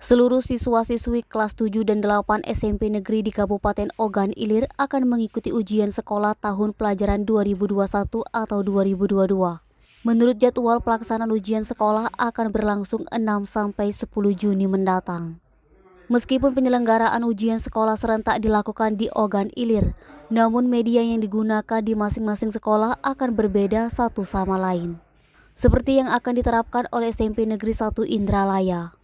Seluruh siswa-siswi kelas 7 dan 8 SMP Negeri di Kabupaten Ogan Ilir akan mengikuti ujian sekolah tahun pelajaran 2021 atau 2022. Menurut jadwal pelaksanaan ujian sekolah akan berlangsung 6-10 Juni mendatang. Meskipun penyelenggaraan ujian sekolah serentak dilakukan di Ogan Ilir, namun media yang digunakan di masing-masing sekolah akan berbeda satu sama lain. Seperti yang akan diterapkan oleh SMP Negeri 1 Indralaya.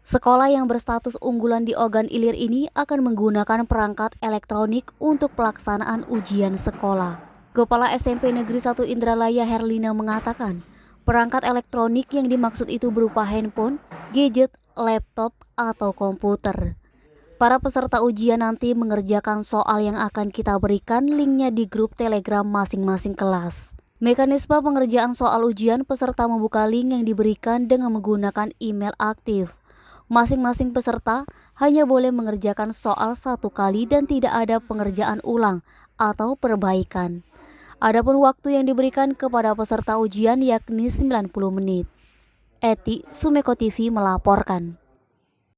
Sekolah yang berstatus unggulan di Ogan Ilir ini akan menggunakan perangkat elektronik untuk pelaksanaan ujian sekolah. Kepala SMP Negeri 1 Indralaya Herlina mengatakan, perangkat elektronik yang dimaksud itu berupa handphone, gadget, laptop, atau komputer. Para peserta ujian nanti mengerjakan soal yang akan kita berikan linknya di grup Telegram masing-masing kelas. Mekanisme pengerjaan soal ujian, peserta membuka link yang diberikan dengan menggunakan email aktif. Masing-masing peserta hanya boleh mengerjakan soal satu kali dan tidak ada pengerjaan ulang atau perbaikan. Adapun waktu yang diberikan kepada peserta ujian yakni 90 menit. Eti, Sumeko TV melaporkan.